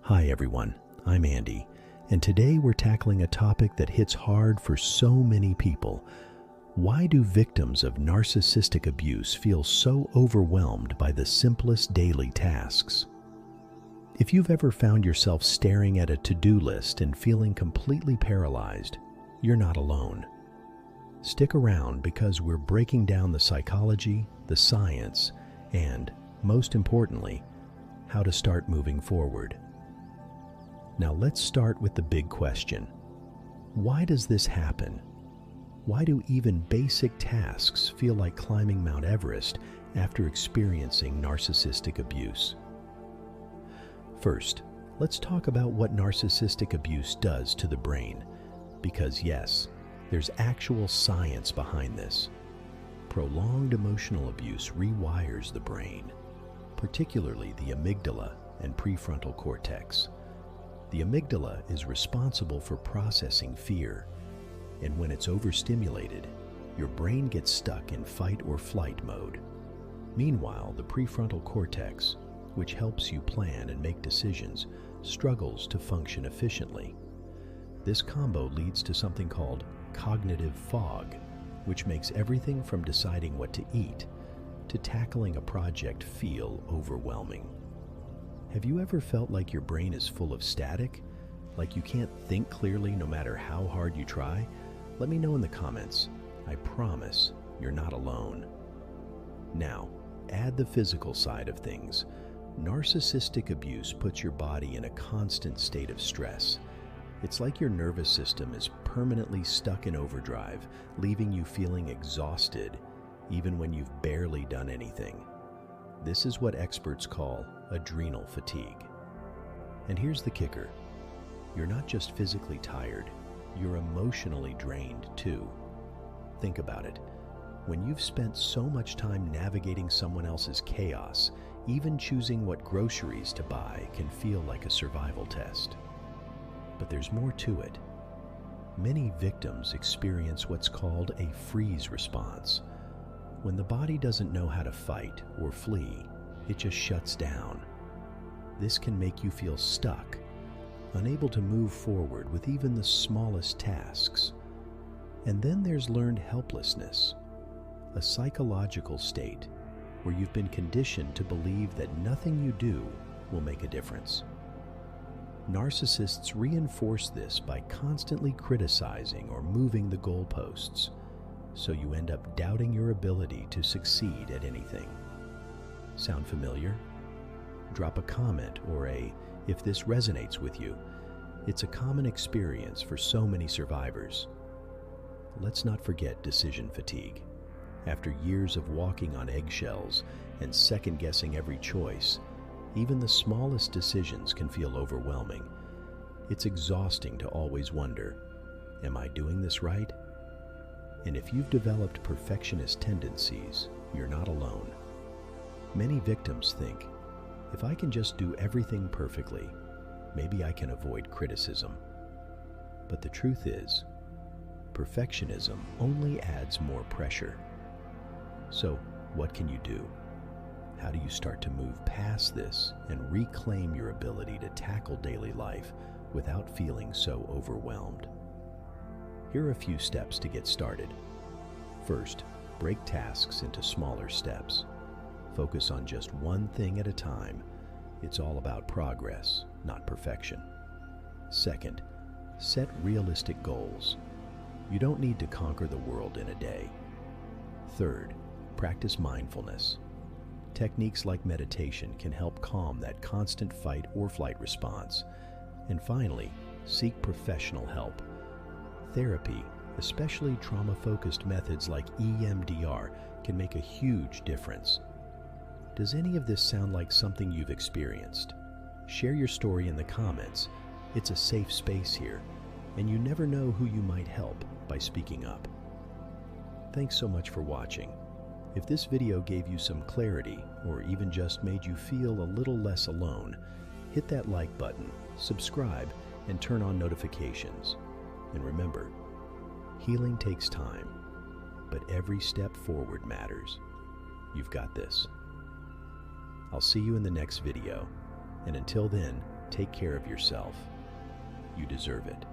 Hi everyone, I'm Andy, and today we're tackling a topic that hits hard for so many people. Why do victims of narcissistic abuse feel so overwhelmed by the simplest daily tasks? If you've ever found yourself staring at a to-do list and feeling completely paralyzed, you're not alone. Stick around because we're breaking down the psychology, the science, and, most importantly, how to start moving forward. Now let's start with the big question. Why does this happen? Why do even basic tasks feel like climbing Mount Everest after experiencing narcissistic abuse? First, let's talk about what narcissistic abuse does to the brain. Because yes, there's actual science behind this. Prolonged emotional abuse rewires the brain, particularly the amygdala and prefrontal cortex. The amygdala is responsible for processing fear, and when it's overstimulated, your brain gets stuck in fight or flight mode. Meanwhile, the prefrontal cortex, which helps you plan and make decisions, struggles to function efficiently. This combo leads to something called cognitive fog, which makes everything from deciding what to eat to tackling a project feel overwhelming. Have you ever felt like your brain is full of static? Like you can't think clearly no matter how hard you try? Let me know in the comments. I promise you're not alone. Now, add the physical side of things. Narcissistic abuse puts your body in a constant state of stress. It's like your nervous system is permanently stuck in overdrive, leaving you feeling exhausted, even when you've barely done anything. This is what experts call adrenal fatigue. And here's the kicker. You're not just physically tired, you're emotionally drained too. Think about it. When you've spent so much time navigating someone else's chaos, even choosing what groceries to buy can feel like a survival test. But there's more to it. Many victims experience what's called a freeze response. When the body doesn't know how to fight or flee, it just shuts down. This can make you feel stuck, unable to move forward with even the smallest tasks. And then there's learned helplessness, a psychological state where you've been conditioned to believe that nothing you do will make a difference. Narcissists reinforce this by constantly criticizing or moving the goalposts, so you end up doubting your ability to succeed at anything. Sound familiar? Drop a comment or if this resonates with you. It's a common experience for so many survivors. Let's not forget decision fatigue. After years of walking on eggshells and second-guessing every choice, even the smallest decisions can feel overwhelming. It's exhausting to always wonder, am I doing this right? And if you've developed perfectionist tendencies, you're not alone. Many victims think, if I can just do everything perfectly, maybe I can avoid criticism. But the truth is, perfectionism only adds more pressure. So, what can you do? How do you start to move past this and reclaim your ability to tackle daily life without feeling so overwhelmed? Here are a few steps to get started. First, break tasks into smaller steps. Focus on just one thing at a time. It's all about progress, not perfection. Second, set realistic goals. You don't need to conquer the world in a day. Third, practice mindfulness. Techniques like meditation can help calm that constant fight or flight response. And finally, seek professional help. Therapy, especially trauma-focused methods like EMDR, can make a huge difference. Does any of this sound like something you've experienced? Share your story in the comments. It's a safe space here, and you never know who you might help by speaking up. Thanks so much for watching. If this video gave you some clarity, or even just made you feel a little less alone, hit that like button, subscribe, and turn on notifications. And remember, healing takes time, but every step forward matters. You've got this. I'll see you in the next video, and until then, Take care of yourself. You deserve it.